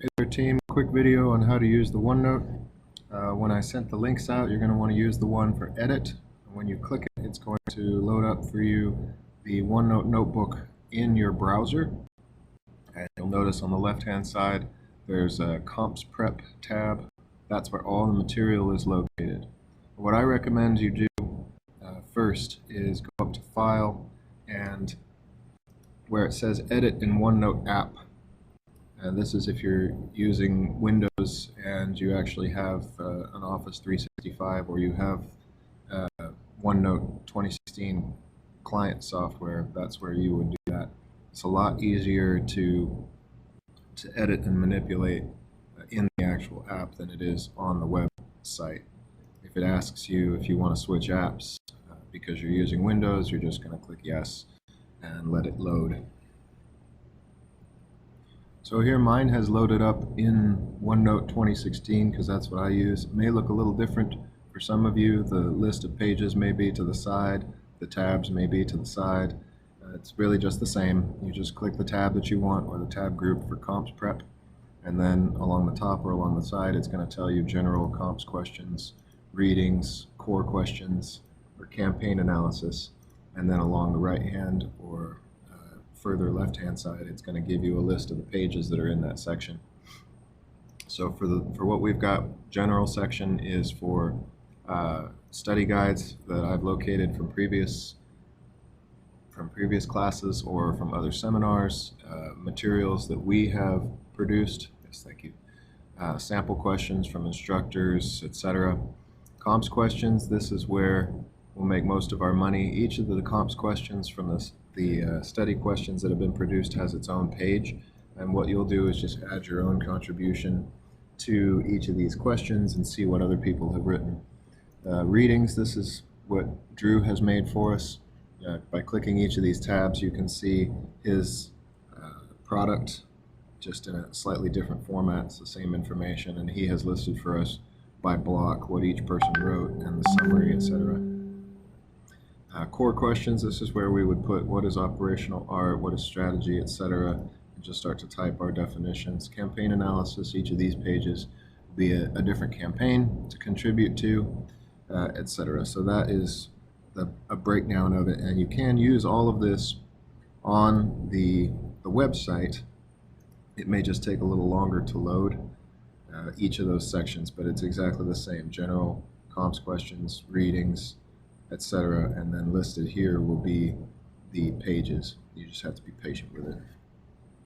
Hey there team, quick video on how to use the OneNote. When I sent the links out, you're going to want to use the one for edit. When you click it, it's going to load up for you the OneNote notebook in your browser. And you'll notice on the left hand side there's a COMPS prep tab. That's where all the material is located. What I recommend you do first is go up to File, and where it says Edit in OneNote App. And this is if you're using Windows and you actually have an Office 365, or you have OneNote 2016 client software. That's where you would do that. It's a lot easier to edit and manipulate in the actual app than it is on the website. If it asks you if you want to switch apps because you're using Windows, you're just going to click yes and let it load. So here mine has loaded up in OneNote 2016 because that's what I use. It may look a little different for some of you. The list of pages may be to the side, the tabs may be to the side. It's really just the same. You just click the tab that you want, or the tab group for COMPS prep, and then along the top or along the side it's going to tell you general COMPS questions, readings, core questions, or campaign analysis, and then along the right hand or further left hand side it's going to give you a list of the pages that are in that section. So for what we've got, general section is for study guides that I've located from previous classes or from other seminars, materials that we have produced, yes thank you, sample questions from instructors, etc. COMPS questions, this is where we'll make most of our money. Each of the COMPS questions from the study questions that have been produced has its own page, and what you'll do is just add your own contribution to each of these questions and see what other people have written. Readings, this is what Drew has made for us. By clicking each of these tabs you can see his product just in a slightly different format. It's the same information, and he has listed for us by block what each person wrote and the summary, etc. Core questions, this is where we would put what is operational art, what is strategy, etc., and just start to type our definitions. Campaign analysis, each of these pages will be a different campaign to contribute to, etc. So that is a breakdown of it, and you can use all of this on the website. It may just take a little longer to load each of those sections, but it's exactly the same. General, COMPS questions, readings, etc., and then listed here will be the pages. You just have to be patient with it.